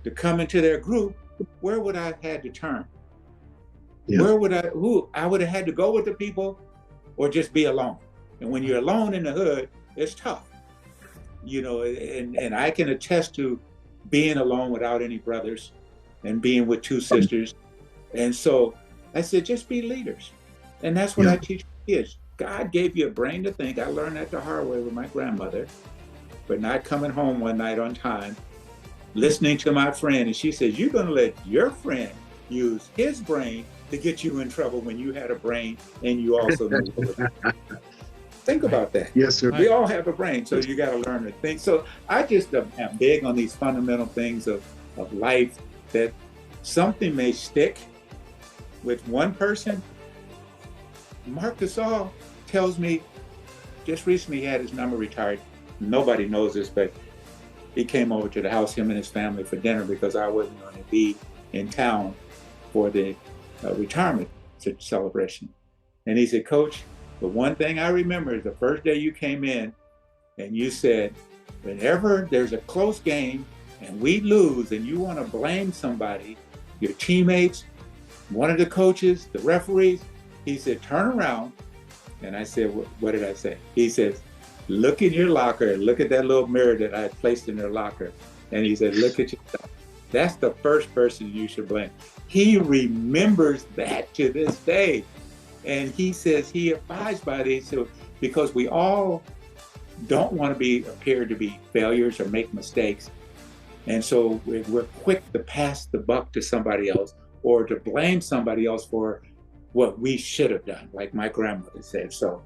to come into their group, where would I have had to turn? Yeah. I would have had to go with the people or just be alone. And when you're alone in the hood, it's tough. You know, and I can attest to being alone without any brothers and being with 2 sisters. And so I said, just be leaders. And that's what I teach kids. God gave you a brain to think. I learned that the hard way with my grandmother, but not coming home one night on time, listening to my friend, and she says, you're gonna let your friend use his brain to get you in trouble when you had a brain and you also knew what was Think about that. Yes, sir. We all have a brain, so you gotta learn to think. So I just am big on these fundamental things of life, that something may stick with one person. Mark Gasol tells me, just recently he had his number retired. Nobody knows this, but he came over to the house, him and his family, for dinner because I wasn't going to be in town for the retirement celebration. And he said, Coach, the one thing I remember is the first day you came in and you said, whenever there's a close game and we lose and you want to blame somebody, your teammates, one of the coaches, the referees, he said, turn around. And I said, what did I say? He says, look in your locker, look at that little mirror that I placed in their locker. And he said, look at yourself. That's the first person you should blame. He remembers that to this day. And he says he abides by this. So, because we all don't want to appear to be failures or make mistakes. And so we're quick to pass the buck to somebody else or to blame somebody else for what we should have done, like my grandmother said. So,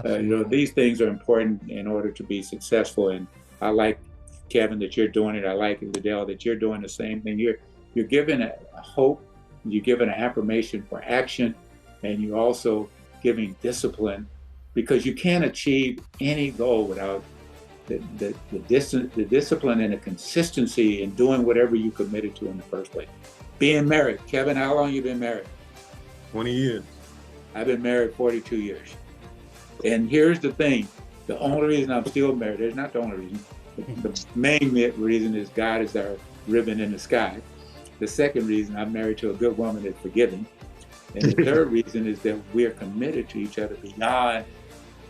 you know, these things are important in order to be successful. And I like, Kevin, that you're doing it. I like, LaDell, that you're doing the same thing. You're giving a hope, you're giving an affirmation for action, and you're also giving discipline, because you can't achieve any goal without the discipline and the consistency in doing whatever you committed to in the first place. Being married. Kevin, how long you been married? 20 years. I've been married 42 years. And here's the thing. The only reason I'm still married, it's not the only reason. The main reason is God is our ribbon in the sky. The second reason, I'm married to a good woman that's forgiving. And the third reason is that we're committed to each other beyond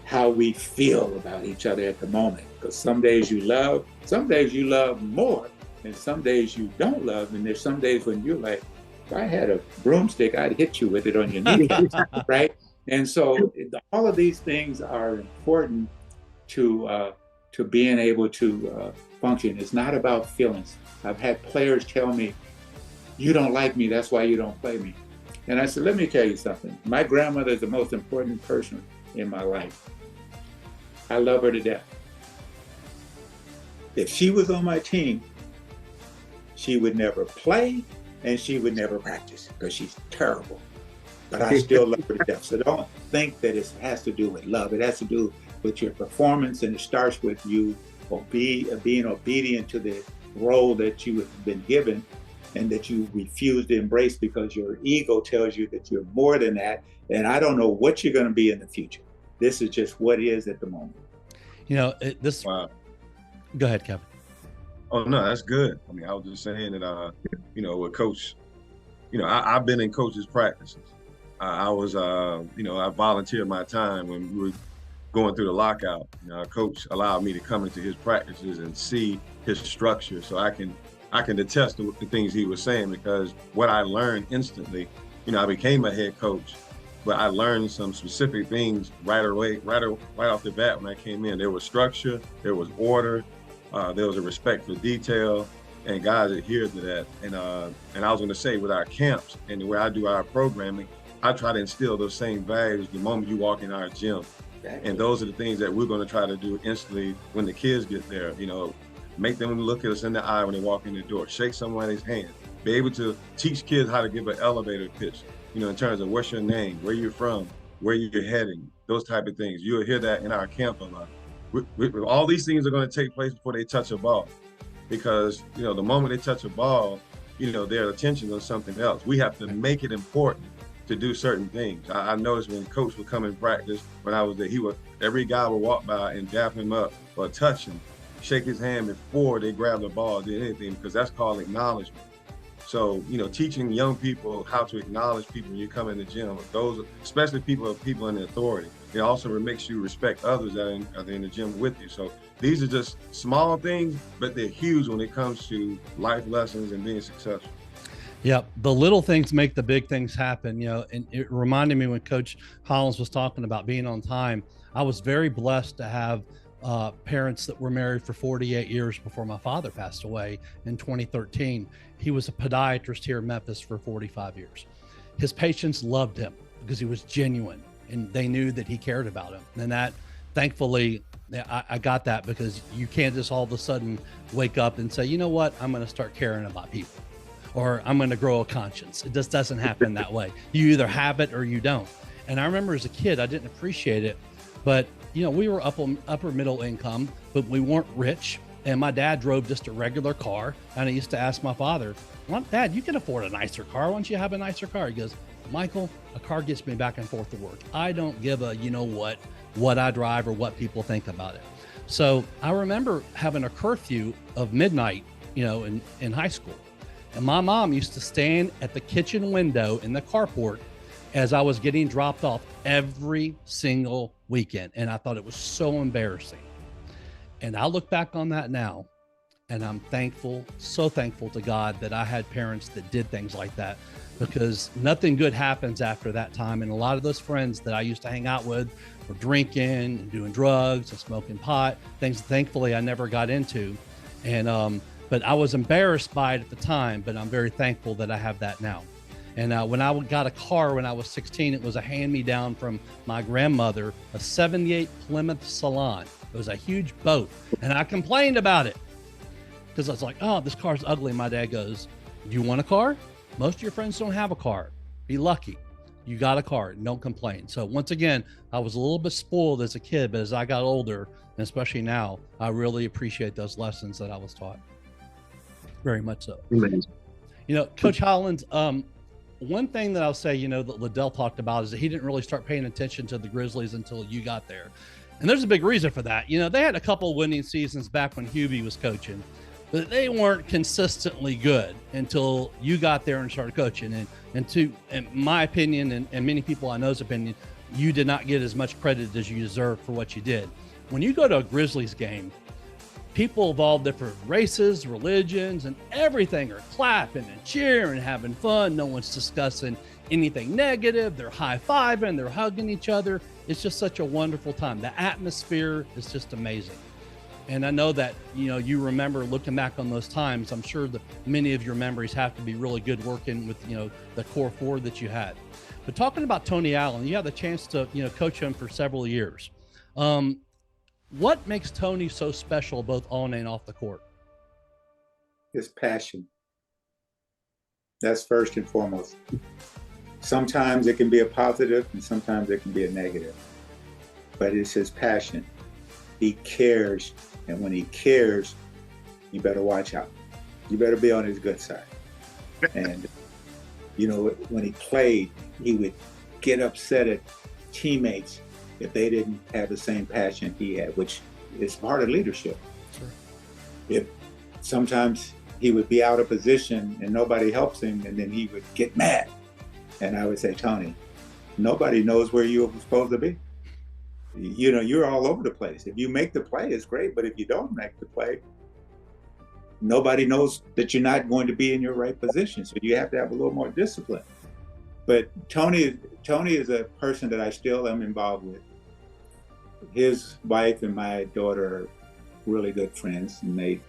how we feel about each other at the moment. Because some days you love more, and some days you don't love. And there's some days when you're like, if I had a broomstick, I'd hit you with it on your kneecap, right? And so all of these things are important to being able to function. It's not about feelings. I've had players tell me, you don't like me, that's why you don't play me. And I said, let me tell you something. My grandmother is the most important person in my life. I love her to death. If she was on my team, she would never play and she would never practice because she's terrible. But I still love her to death. So don't think that it has to do with love. It has to do with your performance, and it starts with you being obedient to the role that you have been given and that you refuse to embrace because your ego tells you that you're more than that. And I don't know what you're going to be in the future. This is just what is at the moment. You know, Wow. Go ahead, Kevin. Oh, no, that's good. I mean, I was just saying that, you know, with Coach, you know, I've been in coaches' practices. I was, you know, I volunteered my time when we were going through the lockout. You know, our coach allowed me to come into his practices and see his structure, so I can attest to the things he was saying, because what I learned instantly, you know, I became a head coach, but I learned some specific things right off the bat when I came in. There was structure, there was order, there was a respect for detail, and guys adhered to that. And I was going to say, with our camps and the way I do our programming, I try to instill those same values the moment you walk in our gym. Exactly. And those are the things that we're going to try to do instantly when the kids get there. You know, make them look at us in the eye when they walk in the door, shake somebody's hand, be able to teach kids how to give an elevator pitch, you know, in terms of what's your name, where you're from, where you're heading, those type of things. You'll hear that in our camp a lot. All these things are going to take place before they touch a ball, because, you know, the moment they touch a ball, you know, their attention on something else. We have to make it important to do certain things. I noticed when Coach would come in practice, when I was there, every guy would walk by and dap him up or touch him, shake his hand before they grab the ball or did anything, because that's called acknowledgement. So, you know, teaching young people how to acknowledge people when you come in the gym, those, especially people in the authority, it also makes you respect others that are in the gym with you. So these are just small things, but they're huge when it comes to life lessons and being successful. Yeah, the little things make the big things happen, you know, and it reminded me when Coach Hollins was talking about being on time. I was very blessed to have parents that were married for 48 years before my father passed away in 2013. He was a podiatrist here in Memphis for 45 years. His patients loved him because he was genuine and they knew that he cared about them. And that, thankfully, I got that, because you can't just all of a sudden wake up and say, you know what, I'm going to start caring about people, or I'm going to grow a conscience. It just doesn't happen that way. You either have it or you don't. And I remember as a kid, I didn't appreciate it, but you know, we were upper middle income, but we weren't rich. And my dad drove just a regular car. And I used to ask my father, well, Dad, you can afford a nicer car. Why don't you have a nicer car? He goes, Michael, a car gets me back and forth to work. I don't give a, you know what I drive or what people think about it. So I remember having a curfew of midnight, you know, in high school. And my mom used to stand at the kitchen window in the carport as I was getting dropped off every single weekend. And I thought it was so embarrassing. And I look back on that now, and I'm thankful, so thankful to God that I had parents that did things like that, because nothing good happens after that time. And a lot of those friends that I used to hang out with were drinking and doing drugs and smoking pot, things thankfully I never got into. And, but I was embarrassed by it at the time, but I'm very thankful that I have that now. And when I got a car when I was 16, it was a hand-me-down from my grandmother, a 78 Plymouth Salon. It was a huge boat, and I complained about it because I was like, oh, this car's ugly. My dad goes, do you want a car? Most of your friends don't have a car. Be lucky. You got a car. Don't complain. So once again, I was a little bit spoiled as a kid, but as I got older, and especially now, I really appreciate those lessons that I was taught. Very much so. Amazing. You know, Coach Hollins, one thing that I'll say, you know, that LaDell talked about is that he didn't really start paying attention to the Grizzlies until you got there. And there's a big reason for that. You know, they had a couple winning seasons back when Hubie was coaching, but they weren't consistently good until you got there and started coaching. And in my opinion, and many people I know's opinion, you did not get as much credit as you deserve for what you did. when you go to a Grizzlies game, people of all different races, religions, and everything are clapping and cheering and having fun. No one's discussing anything negative. They're high-fiving, they're hugging each other. It's just such a wonderful time. The atmosphere is just amazing. And I know that, you remember looking back on those times. I'm sure that many of your memories have to be really good working with, the core four that you had. But talking about Tony Allen, you had the chance to, coach him for several years. What makes Tony so special, both on and off the court? His passion. That's first and foremost. Sometimes it can be a positive and sometimes it can be a negative. But it's his passion. He cares. And when he cares, you better watch out. You better be on his good side. And, when he played, he would get upset at teammates if they didn't have the same passion he had, which is part of leadership. Sure. If sometimes he would be out of position and nobody helps him, and then he would get mad. And I would say, Tony, nobody knows where you're supposed to be. You're all over the place. If you make the play, it's great, but if you don't make the play, nobody knows that you're not going to be in your right position. So you have to have a little more discipline. But Tony is a person that I still am involved with. His wife and my daughter are really good friends, and they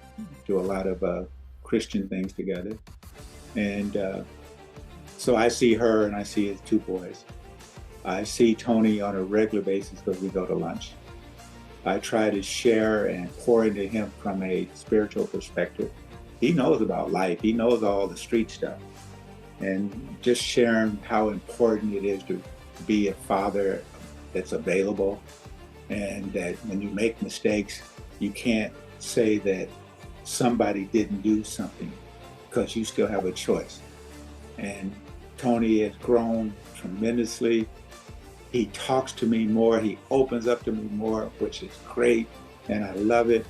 do a lot of Christian things together. And so I see her and I see his two boys. I see Tony on a regular basis because we go to lunch. I try to share and pour into him from a spiritual perspective. He knows about life. He knows all the street stuff. And just sharing how important it is to be a father that's available, and that when you make mistakes, you can't say that somebody didn't do something, because you still have a choice. And Tony has grown tremendously. He talks to me more, he opens up to me more, which is great, and I love it.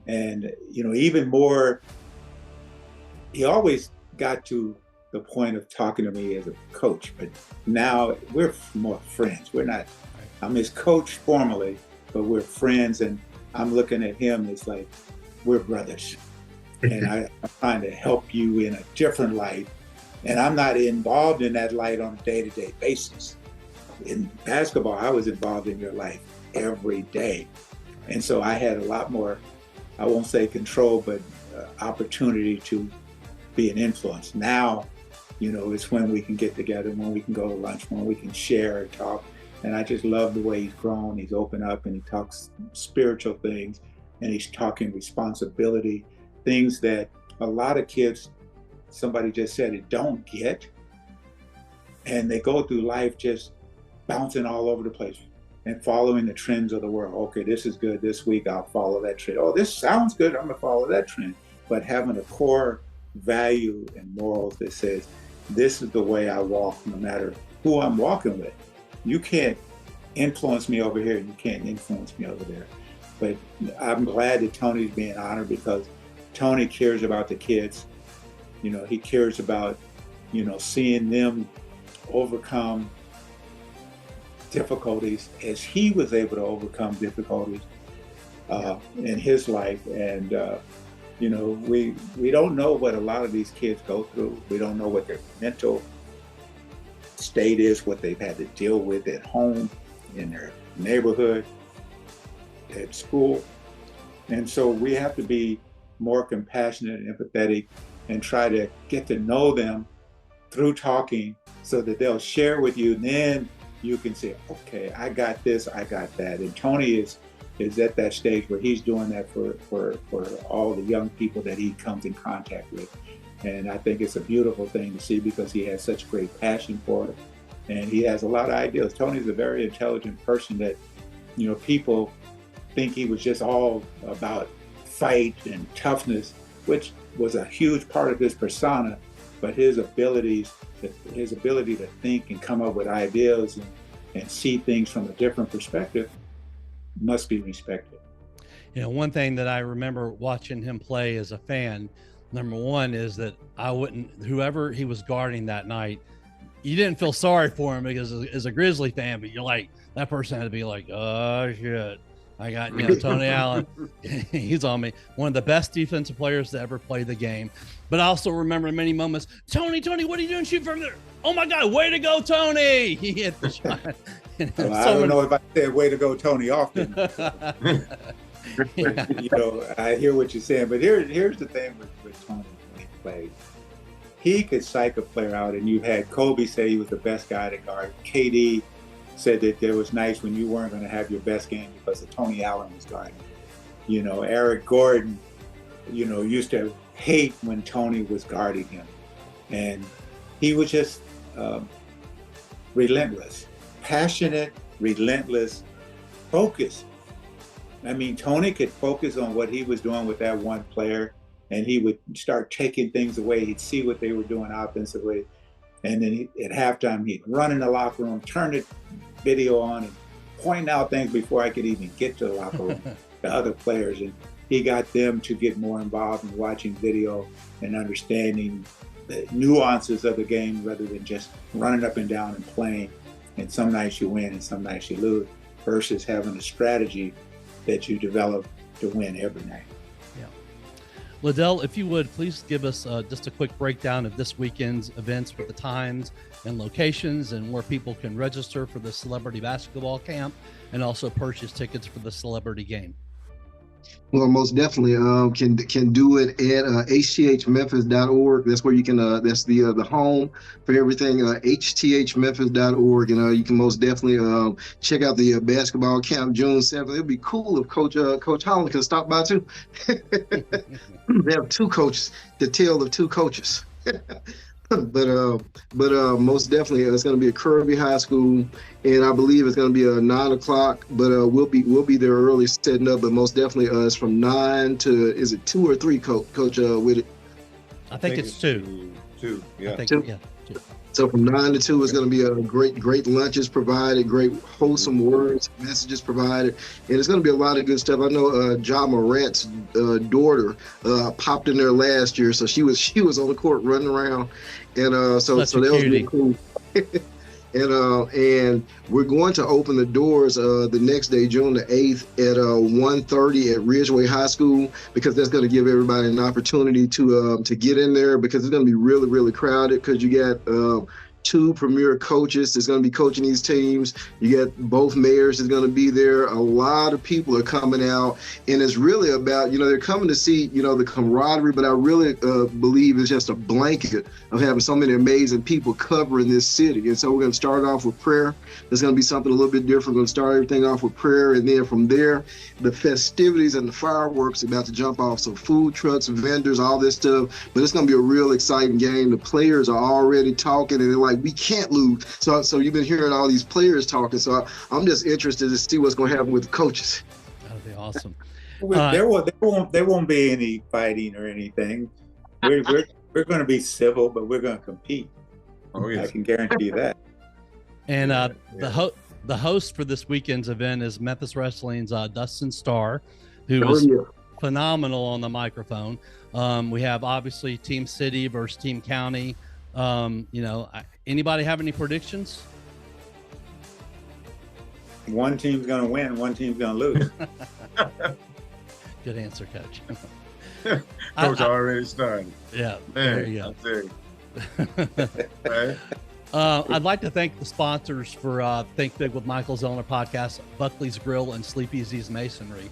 And, even more, he always got to the point of talking to me as a coach, but now we're more friends. We're not, I'm his coach formally, but we're friends, and I'm looking at him as like, we're brothers. And I'm trying to help you in a different light. And I'm not involved in that light on a day-to-day basis. In basketball, I was involved in your life every day. And so I had a lot more, I won't say control, but opportunity to be an influence. Now, it's when we can get together, when we can go to lunch, when we can share and talk. And I just love the way he's grown. He's opened up and he talks spiritual things, and he's talking responsibility, things that a lot of kids, somebody just said it, don't get. And they go through life just bouncing all over the place and following the trends of the world. Okay, this is good this week, I'll follow that trend. Oh, this sounds good, I'm gonna follow that trend. But having a core value and morals that says, this is the way I walk, no matter who I'm walking with. You can't influence me over here, you can't influence me over there. But I'm glad that Tony's being honored, because Tony cares about the kids. He cares about, seeing them overcome difficulties as he was able to overcome difficulties in his life. And, we don't know what a lot of these kids go through. We don't know what their mental state is, what they've had to deal with at home, in their neighborhood, at school. And so we have to be more compassionate and empathetic and try to get to know them through talking, so that they'll share with you, and then you can say, okay, I got this, I got that. And Tony is at that stage where he's doing that for all the young people that he comes in contact with. And I think it's a beautiful thing to see, because he has such great passion for it. And he has a lot of ideas. Tony's a very intelligent person that, people think he was just all about fight and toughness, which was a huge part of his persona, but his ability to think and come up with ideas and see things from a different perspective must be respected. One thing that I remember watching him play as a fan, number one, is that whoever he was guarding that night, you didn't feel sorry for him, because as a Grizzly fan, but you're like, that person had to be like, oh shit, I got, Tony Allen. He's on me. One of the best defensive players to ever play the game. But I also remember many moments, Tony, what are you doing? Shoot from there. Oh, my God. Way to go, Tony. He hit the shot. Well, I don't know if I said way to go, Tony, often. I hear what you're saying. But here's the thing with Tony when he played. He could psych a player out, and you had Kobe say he was the best guy to guard. KD said that it was nice when you weren't going to have your best game because of Tony Allen was guarding. Eric Gordon, used to hate when Tony was guarding him. And he was just relentless, passionate, relentless, focused. I mean, Tony could focus on what he was doing with that one player, and he would start taking things away. He'd see what they were doing offensively. And then at halftime, he'd run in the locker room, turn the video on, and point out things before I could even get to the locker room, to other players. And he got them to get more involved in watching video and understanding the nuances of the game rather than just running up and down and playing. And some nights you win and some nights you lose, versus having a strategy that you develop to win every night. LaDell, if you would, please give us just a quick breakdown of this weekend's events with the times and locations and where people can register for the celebrity basketball camp and also purchase tickets for the celebrity game. Well, most definitely can do it at hthmemphis.org. That's where you can. That's the home for everything. hthmemphis.org. You can most definitely check out the basketball camp June 7th. It'd be cool if Coach Hollins can stop by too. They have two coaches. The tale of two coaches. But most definitely it's going to be at Kirby High School, and I believe it's going to be 9 o'clock. But we'll be there early setting up. But most definitely it's from 9 to, is it 2 or 3, Coach Whitted? I think it's 2. 2, yeah. I think, 2. Yeah, 2. So from 9 to 2 is going to be a great lunches provided, great wholesome words, messages provided, and it's going to be a lot of good stuff. I know Ja Morant's daughter popped in there last year, so she was on the court running around, and so that was really cool. And we're going to open the doors the next day, June the 8th at 1:30 at Ridgeway High School, because that's going to give everybody an opportunity to get in there, because it's going to be really, really crowded, because you got 2 premier coaches that's going to be coaching these teams. You got both mayors that's going to be there. A lot of people are coming out, and it's really about, they're coming to see, the camaraderie, but I really believe it's just a blanket of having so many amazing people covering this city. And so we're going to start off with prayer. There's going to be something a little bit different. We're going to start everything off with prayer, and then from there, the festivities and the fireworks are about to jump off. So food trucks, vendors, all this stuff, but it's going to be a real exciting game. The players are already talking, and they're like, we can't lose. So you've been hearing all these players talking. So I'm just interested to see what's going to happen with the coaches. That'll be awesome. There won't be any fighting or anything. We're going to be civil, but we're going to compete. Oh, yes. I can guarantee you that. And the host for this weekend's event is Memphis Wrestling's Dustin Starr, who is phenomenal on the microphone. We have obviously Team City versus Team County. Anybody have any predictions? One team's going to win, one team's going to lose. Good answer, Coach. Coach already started. Yeah, Man, there you go. Right. I'd like to thank the sponsors for Think Big with Michael Zellner podcast, Buckley's Grill and Sleepy Z's Masonry.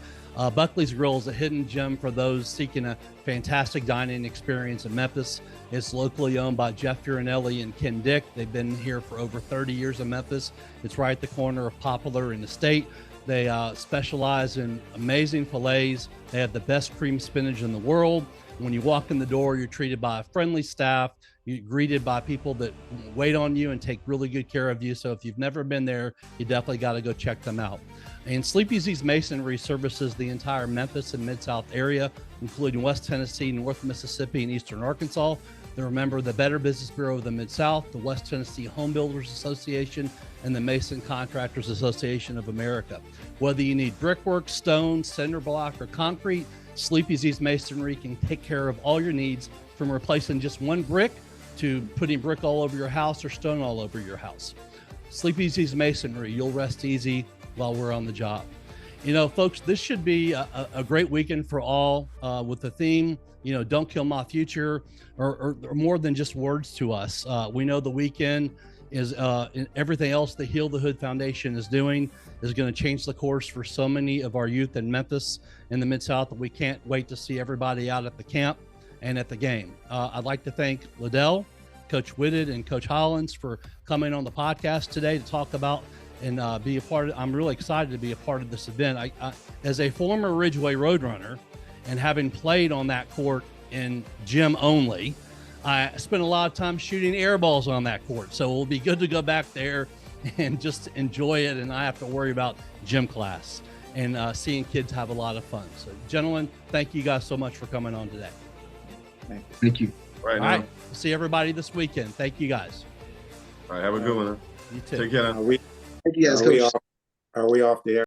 Buckley's Grill is a hidden gem for those seeking a fantastic dining experience in Memphis. It's locally owned by Jeff Fiorinelli and Ken Dick. They've been here for over 30 years in Memphis. It's right at the corner of Poplar and the State. They specialize in amazing fillets. They have the best cream spinach in the world. When you walk in the door, you're treated by a friendly staff. You're greeted by people that wait on you and take really good care of you. So if you've never been there, you definitely got to go check them out. And Sleepy Z's Masonry services the entire Memphis and Mid-South area, including West Tennessee, North Mississippi, and Eastern Arkansas. They're a member of the Better Business Bureau of the Mid-South, the West Tennessee Home Builders Association, and the Mason Contractors Association of America. Whether you need brickwork, stone, cinder block, or concrete, Sleepy Z's Masonry can take care of all your needs, from replacing just one brick to putting brick all over your house or stone all over your house. Sleepy Z's Masonry, you'll rest easy while we're on the job. Folks, this should be a great weekend for all with the theme, don't kill my future, or more than just words to us. We know the weekend is everything else the Heal the Hood Foundation is doing is going to change the course for so many of our youth in Memphis and the Mid-South that we can't wait to see everybody out at the camp and at the game. I'd like to thank LaDell, Coach Whitted, and Coach Hollins for coming on the podcast today to talk about and be a part of. I'm really excited to be a part of this event. I as a former Ridgeway Roadrunner and having played on that court in gym only, I spent a lot of time shooting air balls on that court. So it'll be good to go back there and just enjoy it, and I have to worry about gym class and seeing kids have a lot of fun. So, gentlemen, thank you guys so much for coming on today. Thank you. All right. See everybody this weekend. Thank you guys. All right. Have a good one. You too. Take care. Are we Thank you guys, Coach. Are we off the air?